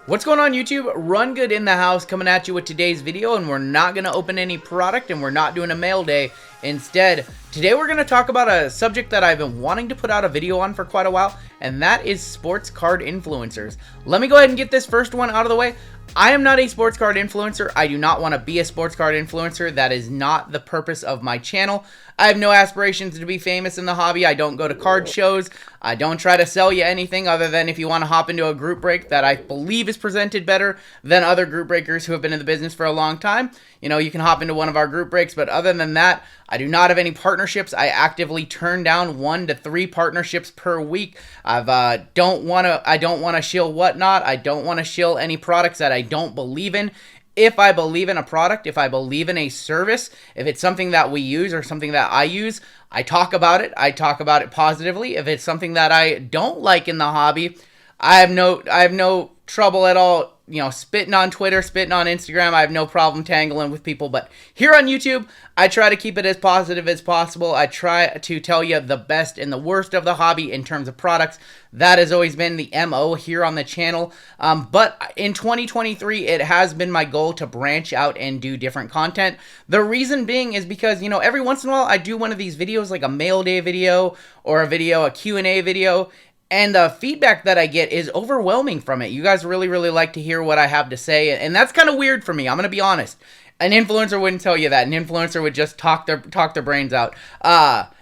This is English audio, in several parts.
What's going on, YouTube? Run Good in the house, coming at you with today's video, and we're not going to open any product and we're not doing a mail day. Instead, today we're going to talk about a subject that I've been wanting to put out a video on for quite a while, and that is sports card influencers. Let me go ahead and get this first one out of the way. I am not a sports card influencer. I do not want to be a sports card influencer. That is not the purpose of my channel. I have no aspirations to be famous in the hobby. I don't go to card shows. I don't try to sell you anything other than if you want to hop into a group break that I believe is presented better than other group breakers who have been in the business for a long time. You know, you can hop into one of our group breaks, but other than that, I do not have any partnerships. I actively turn down 1 to 3 partnerships per week. I don't want to shill whatnot. I don't want to shill any products that I don't believe in. If I believe in a product, if I believe in a service, if it's something that we use or something that I use, I talk about it. I talk about it positively. If it's something that I don't like in the hobby, I have no trouble at all, you know, spitting on Twitter, spitting on Instagram. I have no problem tangling with people. But here on YouTube, I try to keep it as positive as possible. I try to tell you the best and the worst of the hobby in terms of products. That has always been the MO here on the channel. But in 2023, it has been my goal to branch out and do different content. The reason being is because, you know, every once in a while I do one of these videos like a mail day video or a Q&A video. And the feedback that I get is overwhelming from it. You guys really like to hear what I have to say. And that's kind of weird for me. I'm going to be honest. An influencer wouldn't tell you that. An influencer would just talk their brains out.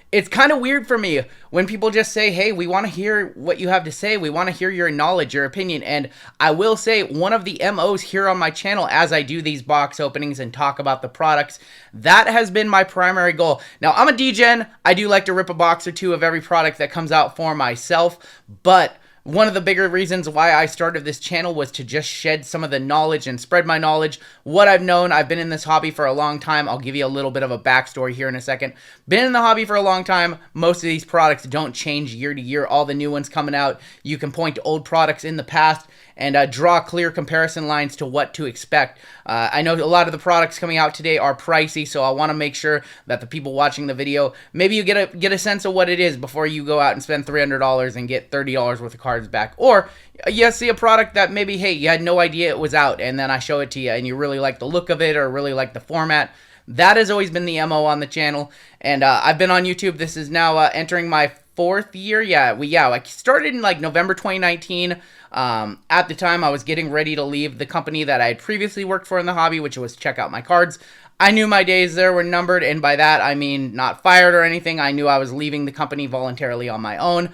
It's kind of weird for me when people just say, hey, we want to hear what you have to say. We want to hear your knowledge, your opinion. And I will say one of the MOs here on my channel as I do these box openings and talk about the products, that has been my primary goal. Now, I'm a DGen. I do like to rip a box or two of every product that comes out for myself. But one of the bigger reasons why I started this channel was to just shed some of the knowledge and spread my knowledge. What I've known, I've been in this hobby for a long time. I'll give you a little bit of a backstory here in a second. Been in the hobby for a long time. Most of these products don't change year to year. All the new ones coming out, you can point to old products in the past and draw clear comparison lines to what to expect. I know a lot of the products coming out today are pricey, so I want to make sure that the people watching the video, maybe you get a sense of what it is before you go out and spend $300 and get $30 worth of cards back. Or you see a product that maybe, hey, you had no idea it was out, and then I show it to you, and you really like the look of it or really like the format. That has always been the MO on the channel, and I've been on YouTube. This is now entering my 4th year. I started in like November 2019. At the time, I was getting ready to leave the company that I had previously worked for in the hobby, which was Check Out My Cards. I knew my days there were numbered, and by that, I mean not fired or anything. I knew I was leaving the company voluntarily on my own.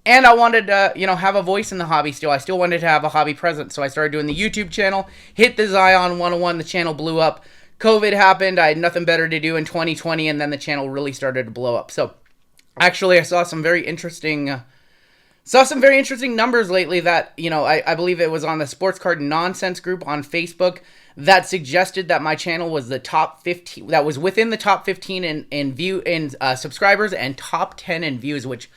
And I wanted to, have a voice in the hobby still. I still wanted to have a hobby presence, so I started doing the YouTube channel. Hit the Zion 101, the channel blew up. COVID happened. I had nothing better to do in 2020, and then the channel really started to blow up. So, actually, I saw some very interesting numbers lately that, I believe it was on the Sports Card Nonsense group on Facebook that suggested that my channel was the top 15, that was within the top 15 in subscribers and top 10 in views, which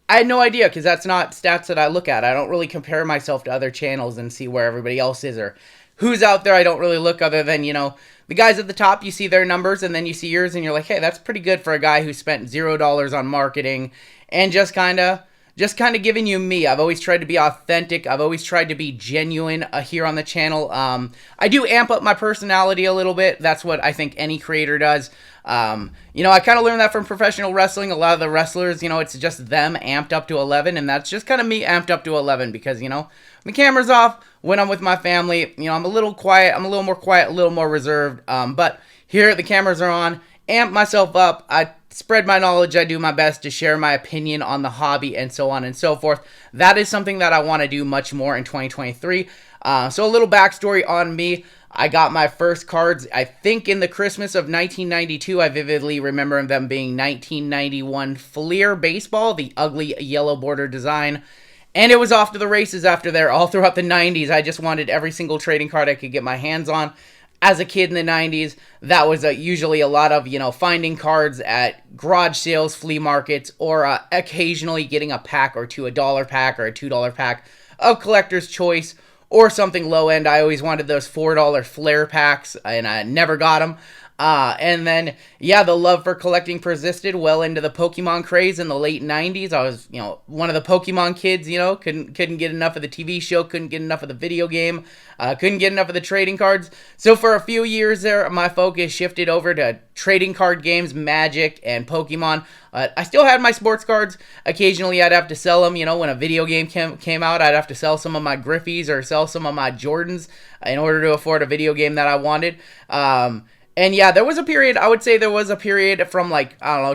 I had no idea because that's not stats that I look at. I don't really compare myself to other channels and see where everybody else is or who's out there. I don't really look other than, the guys at the top, you see their numbers and then you see yours and you're like, hey, that's pretty good for a guy who spent $0 on marketing and just kind of giving you me. I've always tried to be authentic. I've always tried to be genuine here on the channel. I do amp up my personality a little bit. That's what I think any creator does. I kind of learned that from professional wrestling. A lot of the wrestlers, it's just them amped up to 11, and that's just kind of me amped up to 11 because, the camera's off, when I'm with my family, I'm a little quiet, I'm a little more quiet, a little more reserved, but here the cameras are on, amp myself up, I spread my knowledge, I do my best to share my opinion on the hobby and so on and so forth. That is something that I want to do much more in 2023. So a little backstory on me. I got my first cards, I think, in the Christmas of 1992. I vividly remember them being 1991 Fleer Baseball, the ugly yellow border design. And it was off to the races after there. All throughout the 90s, I just wanted every single trading card I could get my hands on. As a kid in the 90s, that was usually a lot of, finding cards at garage sales, flea markets, or occasionally getting a pack or two, a $1 pack or a $2 pack of collector's choice, or something low end. I always wanted those $4 flare packs, and I never got them. And then, yeah, the love for collecting persisted well into the Pokemon craze in the late 90s. I was, one of the Pokemon kids, couldn't get enough of the TV show, couldn't get enough of the video game, couldn't get enough of the trading cards. So for a few years there, my focus shifted over to trading card games, Magic, and Pokemon. I still had my sports cards. Occasionally I'd have to sell them, when a video game came out, I'd have to sell some of my Griffies or sell some of my Jordans in order to afford a video game that I wanted. And yeah, there was a period, I would say there was a period from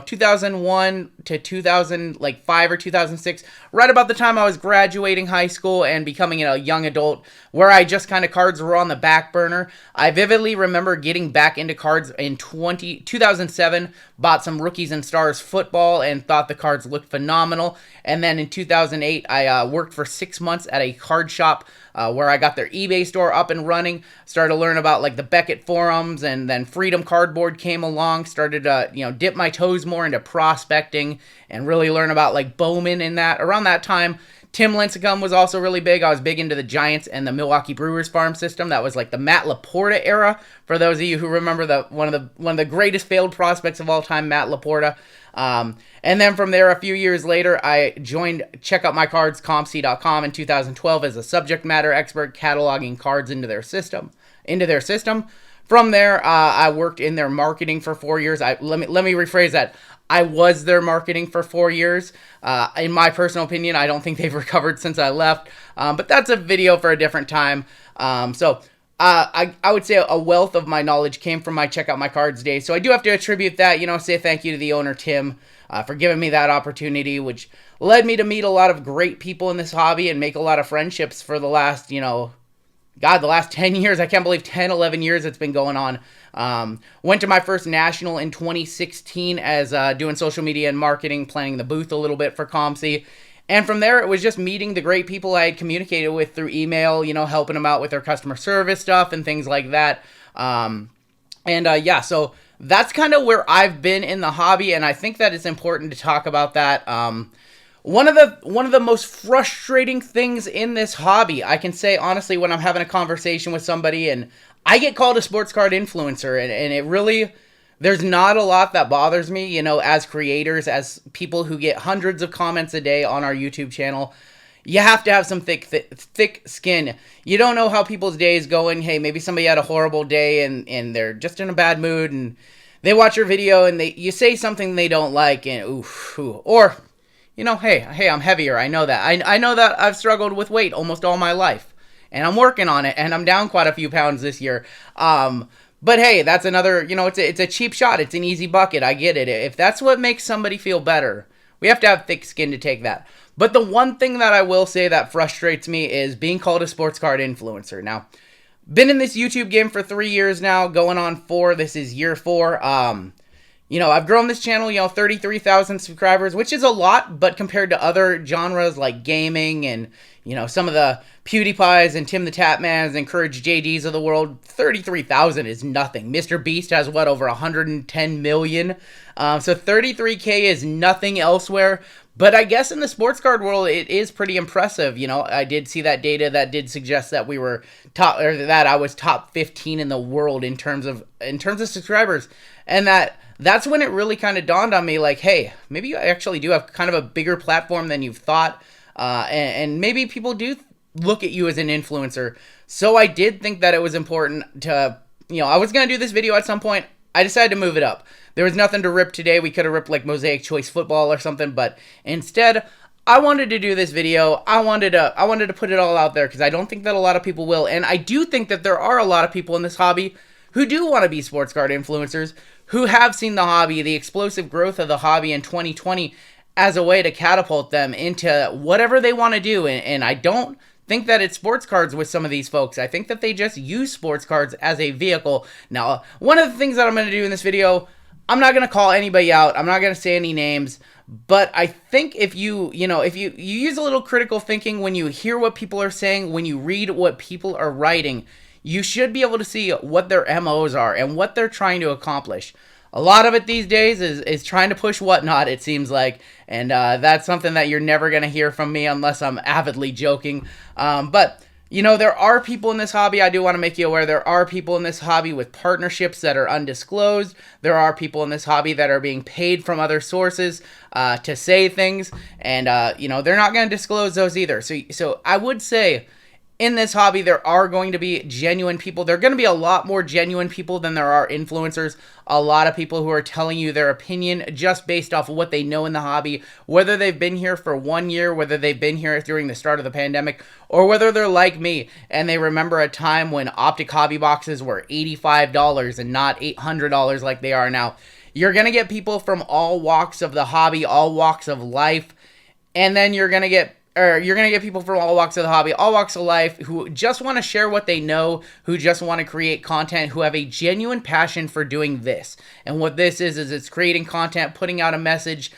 2001 to 2005 or 2006, right about the time I was graduating high school and becoming a young adult, where I just kind of cards were on the back burner. I vividly remember getting back into cards in 2007, bought some Rookies and Stars football and thought the cards looked phenomenal. And then in 2008, I worked for 6 months at a card shop where I got their eBay store up and running, started to learn about the Beckett forums, and then Freedom Cardboard came along, started to dip my toes more into prospecting and really learn about Bowman in that. Around that time, Tim Lincecum was also really big. I was big into the Giants and the Milwaukee Brewers farm system. That was the Matt Laporta era. For those of you who remember one of the greatest failed prospects of all time, Matt Laporta. And then from there, a few years later, I joined checkoutmycards.com in 2012 as a subject matter expert, cataloging cards into their system. From there, I worked in their marketing for 4 years. Let me rephrase that. I was their marketing for 4 years. In my personal opinion, I don't think they've recovered since I left. But that's a video for a different time. I would say a wealth of my knowledge came from my Check Out My Cards days. So I do have to attribute that, say thank you to the owner, Tim, for giving me that opportunity, which led me to meet a lot of great people in this hobby and make a lot of friendships for the last, the last 10 years. I can't believe 10, 11 years it's been going on. Went to my first national in 2016 as doing social media and marketing, planning the booth a little bit for ComC. And from there, it was just meeting the great people I had communicated with through email, helping them out with their customer service stuff and things like that. So that's kind of where I've been in the hobby, and I think that it's important to talk about that. One of the most frustrating things in this hobby, I can say honestly, when I'm having a conversation with somebody and I get called a sports card influencer, and it really, there's not a lot that bothers me, as creators, as people who get hundreds of comments a day on our YouTube channel. You have to have some thick skin. You don't know how people's day is going. Hey, maybe somebody had a horrible day and they're just in a bad mood, and they watch your video and you say something they don't like, and or hey, I'm heavier. I know that. I know that I've struggled with weight almost all my life, and I'm working on it, and I'm down quite a few pounds this year. But hey, that's another, it's a cheap shot. It's an easy bucket. I get it. If that's what makes somebody feel better, we have to have thick skin to take that. But the one thing that I will say that frustrates me is being called a sports card influencer. Now, been in this YouTube game for 3 years now, going on 4. This is year 4. I've grown this channel, 33,000 subscribers, which is a lot, but compared to other genres like gaming and, some of the PewDiePies and Tim the Tatmans and Courage JDs of the world, 33,000 is nothing. Mr. Beast has, over 110 million? So 33K is nothing elsewhere. But I guess in the sports card world, it is pretty impressive. I did see that data that did suggest that we were that I was top 15 in the world in terms of subscribers. And that's when it really kind of dawned on me, hey, maybe you actually do have kind of a bigger platform than you've thought. And maybe people do look at you as an influencer. So I did think that it was important to, I was going to do this video at some point. I decided to move it up. There was nothing to rip today. We could have ripped Mosaic Choice Football or something, but instead, I wanted to do this video. I wanted to put it all out there because I don't think that a lot of people will. And I do think that there are a lot of people in this hobby who do want to be sports card influencers, who have seen the hobby, the explosive growth of the hobby in 2020 as a way to catapult them into whatever they want to do. And I don't think that it's sports cards with some of these folks. I think that they just use sports cards as a vehicle. Now, one of the things that I'm going to do in this video, I'm not going to call anybody out. I'm not going to say any names. But I think if you use a little critical thinking when you hear what people are saying, when you read what people are writing, you should be able to see what their MOs are and what they're trying to accomplish. A lot of it these days is trying to push whatnot, it seems like, and that's something that you're never going to hear from me unless I'm avidly joking. But there are people in this hobby, I do want to make you aware, there are people in this hobby with partnerships that are undisclosed. There are people in this hobby that are being paid from other sources to say things, and, they're not going to disclose those either. So I would say, in this hobby, there are going to be genuine people. There are going to be a lot more genuine people than there are influencers. A lot of people who are telling you their opinion just based off of what they know in the hobby, whether they've been here for 1 year, whether they've been here during the start of the pandemic, or whether they're like me and they remember a time when optic hobby boxes were $85 and not $800 like they are now. You're going to get people from all walks of the hobby, all walks of life, and then you're going to get people from all walks of the hobby, all walks of life, who just want to share what they know, who just want to create content, who have a genuine passion for doing this. And what this is it's creating content, putting out a message.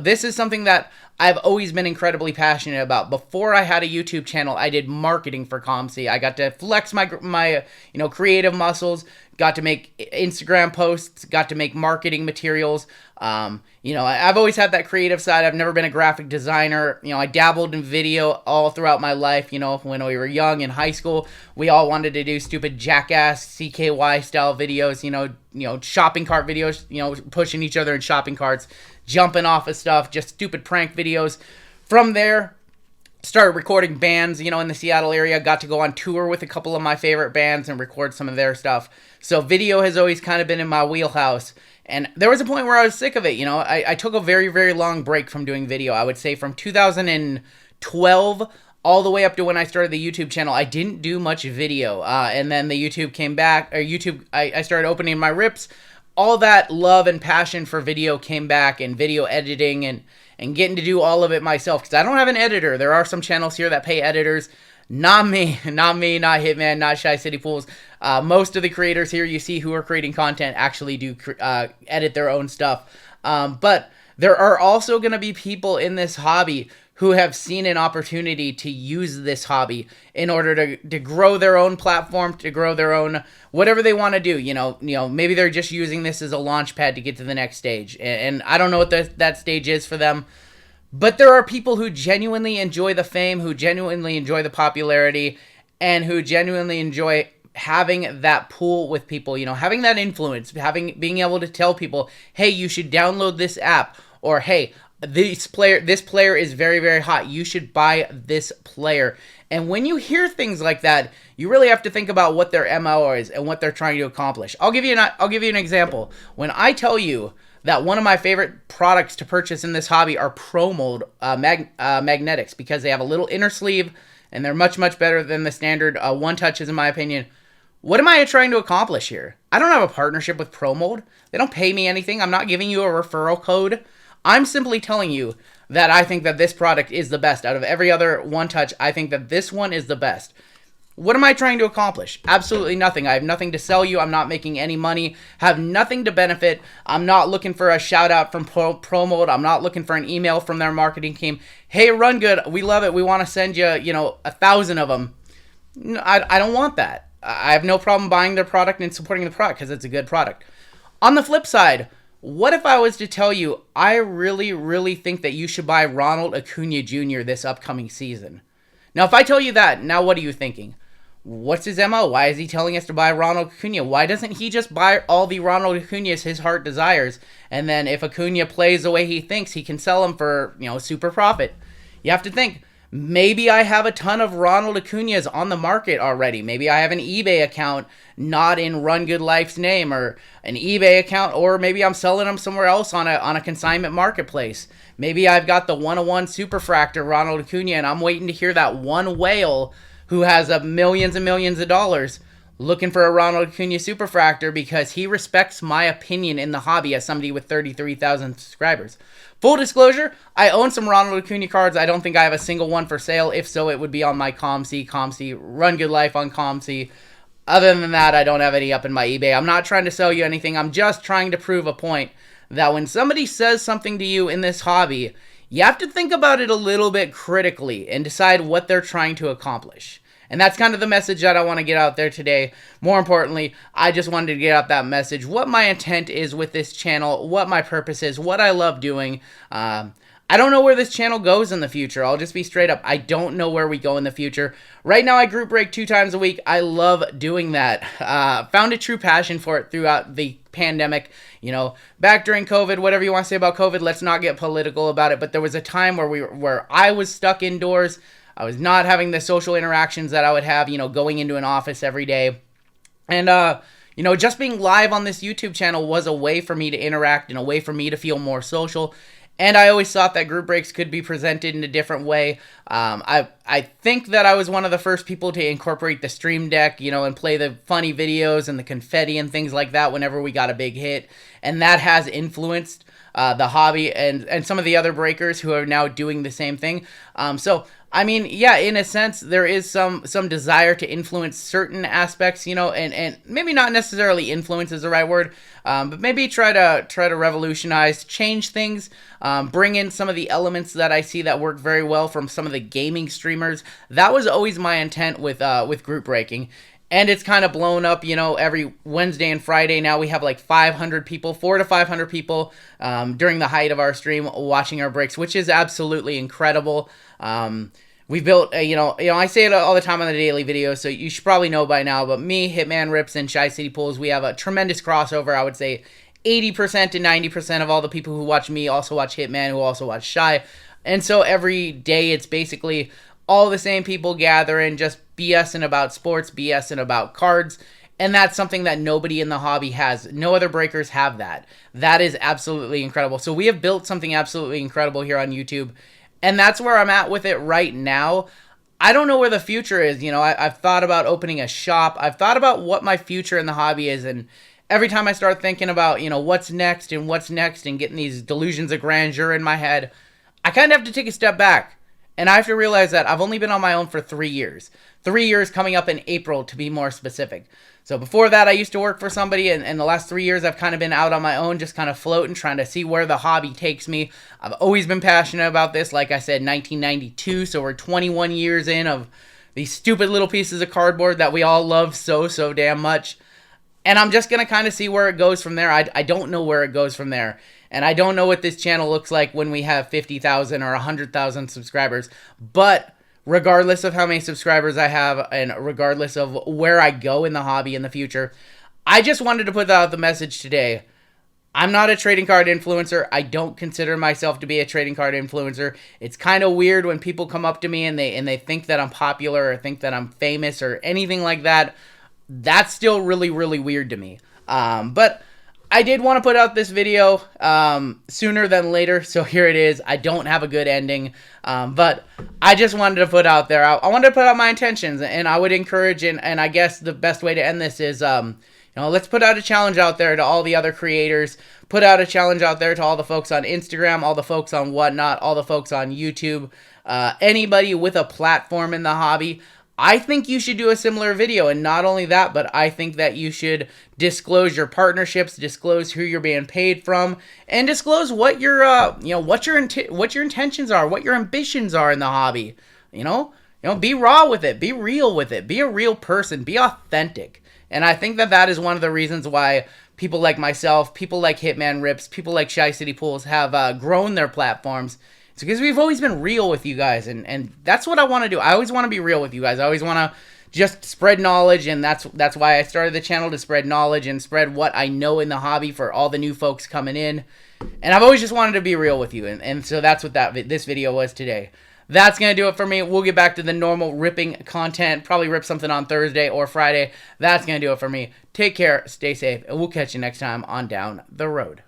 This is something that I've always been incredibly passionate about. Before I had a YouTube channel, I did marketing for ComC. I got to flex my creative muscles, got to make Instagram posts, got to make marketing materials. I've always had that creative side. I've never been a graphic designer. I dabbled in video all throughout my life. When we were young in high school, we all wanted to do stupid Jackass CKY style videos, shopping cart videos, pushing each other in shopping carts, jumping off of stuff, just stupid prank videos. From there, started recording bands, in the Seattle area. Got to go on tour with a couple of my favorite bands and record some of their stuff. So video has always kind of been in my wheelhouse. And there was a point where I was sick of it. I took a very, very long break from doing video. I would say from 2012 all the way up to when I started the YouTube channel, I didn't do much video. And then the YouTube came back, I started opening my rips. All that love and passion for video came back, and video editing and getting to do all of it myself, because I don't have an editor. There are some channels here that pay editors. Not me, not Hitman, not Shy City Pools. Most of the creators here you see who are creating content actually do edit their own stuff. But there are also going to be people in this hobby who have seen an opportunity to use this hobby in order to grow their own platform, to grow their own whatever they want to do. Maybe they're just using this as a launch pad to get to the next stage. And I don't know what that stage is for them. But there are people who genuinely enjoy the fame, who genuinely enjoy the popularity, and who genuinely enjoy having that pool with people, having that influence, being able to tell people, hey, you should download this app, or hey, this player is very, very hot. You should buy this player. And when you hear things like that, you really have to think about what their MO is and what they're trying to accomplish. I'll give you an example. When I tell you that one of my favorite products to purchase in this hobby are Pro Mold magnetics, because they have a little inner sleeve and they're much, much better than the standard one touches, in my opinion. What am I trying to accomplish here? I don't have a partnership with Pro Mold. They don't pay me anything. I'm not giving you a referral code. I'm simply telling you that I think that this product is the best. Out of every other one touch, I think that this one is the best. What am I trying to accomplish? Absolutely nothing. I have nothing to sell you. I'm not making any money. Have nothing to benefit. I'm not looking for a shout out from Pro Mold. I'm not looking for an email from their marketing team. Hey, Run Good, we love it. We want to send you, 1,000 of them. No, I don't want that. I have no problem buying their product and supporting the product because it's a good product. On the flip side, what if I was to tell you I really, really think that you should buy Ronald Acuna Jr. this upcoming season? Now, if I tell you that, now what are you thinking? What's his MO? Why is he telling us to buy Ronald Acuna? Why doesn't he just buy all the Ronald Acunas his heart desires? And then if Acuna plays the way he thinks, he can sell him for, super profit. You have to think, maybe I have a ton of Ronald Acunas on the market already. Maybe I have an eBay account not in Run Good Life's name, or an eBay account, or maybe I'm selling them somewhere else on a consignment marketplace. Maybe I've got the 101 Superfractor Ronald Acuna, and I'm waiting to hear that one whale who has millions and millions of dollars looking for a Ronald Acuna Superfractor because he respects my opinion in the hobby as somebody with 33,000 subscribers. Full disclosure, I own some Ronald Acuna cards. I don't think I have a single one for sale. If so, it would be on my ComC, Run Good Life on ComC. Other than that, I don't have any up in my eBay. I'm not trying to sell you anything. I'm just trying to prove a point that when somebody says something to you in this hobby, you have to think about it a little bit critically and decide what they're trying to accomplish. And that's kind of the message that I want to get out there today. More importantly, I just wanted to get out that message, what my intent is with this channel, what my purpose is, what I love doing. I don't know where this channel goes in the future. I'll just be straight up. I don't know where we go in the future. Right now, I group break 2 times a week. I love doing that. Found a true passion for it throughout the pandemic. You know, back during COVID, whatever you want to say about COVID, let's not get political about it. But there was a time where I was stuck indoors. I was not having the social interactions that I would have, you know, going into an office every day. And, you know, just being live on this YouTube channel was a way for me to interact and a way for me to feel more social. And I always thought that group breaks could be presented in a different way. I think that I was one of the first people to incorporate the stream deck, you know, and play the funny videos and the confetti and things like that whenever we got a big hit. And that has influenced the hobby and some of the other breakers who are now doing the same thing. So, I mean, yeah, in a sense, there is some desire to influence certain aspects, you know, and maybe not necessarily influence is the right word, but maybe try to revolutionize, change things, bring in some of the elements that I see that work very well from some of the gaming streamers. That was always my intent with group breaking. And it's kind of blown up, you know, every Wednesday and Friday. Now we have like 500 people, 400 to 500 people during the height of our stream watching our breaks, which is absolutely incredible. We've built, you know, I say it all the time on the daily videos, so you should probably know by now, but me, Hitman Rips, and Shy City Pools, we have a tremendous crossover. I would say 80% to 90% of all the people who watch me also watch Hitman, who also watch Shy. And so every day it's basically all the same people gathering, just BSing about sports, BSing about cards. And that's something that nobody in the hobby has. No other breakers have that. That is absolutely incredible. So we have built something absolutely incredible here on YouTube. And that's where I'm at with it right now. I don't know where the future is. You know, I've thought about opening a shop. I've thought about what my future in the hobby is. And every time I start thinking about, you know, what's next and getting these delusions of grandeur in my head, I kind of have to take a step back. And I have to realize that I've only been on my own for 3 years. 3 years coming up in April, to be more specific. So before that, I used to work for somebody, and the last 3 years, I've kind of been out on my own, just kind of floating, trying to see where the hobby takes me. I've always been passionate about this, like I said, 1992, so we're 21 years in of these stupid little pieces of cardboard that we all love so damn much. And I'm just going to kind of see where it goes from there. I don't know where it goes from there. And I don't know what this channel looks like when we have 50,000 or 100,000 subscribers. But regardless of how many subscribers I have and regardless of where I go in the hobby in the future, I just wanted to put out the message today. I'm not a trading card influencer. I don't consider myself to be a trading card influencer. It's kind of weird when people come up to me and they think that I'm popular or think that I'm famous or anything like that. That's still really weird to me. But I did want to put out this video sooner than later, so here it is. I don't have a good ending, but I just wanted to put out there. I wanted to put out my intentions, and I would encourage, and I guess the best way to end this is, you know, let's put out a challenge out there to all the other creators, put out a challenge out there to all the folks on Instagram, all the folks on Whatnot, all the folks on YouTube, anybody with a platform in the hobby. I think you should do a similar video, and not only that, but I think that you should disclose your partnerships, disclose who you're being paid from, and disclose what your, you know, what your intentions are, what your ambitions are in the hobby. You know, be raw with it, be real with it, be a real person, be authentic. And I think that that is one of the reasons why people like myself, people like Hitman Rips, people like Shy City Pools have grown their platforms. It's because we've always been real with you guys, and that's what I want to do. I always want to be real with you guys. I always want to just spread knowledge, and that's why I started the channel, to spread knowledge and spread what I know in the hobby for all the new folks coming in. And I've always just wanted to be real with you, and so that's what this video was today. That's going to do it for me. We'll get back to the normal ripping content, probably rip something on Thursday or Friday. That's going to do it for me. Take care, stay safe, and we'll catch you next time on Down the Road.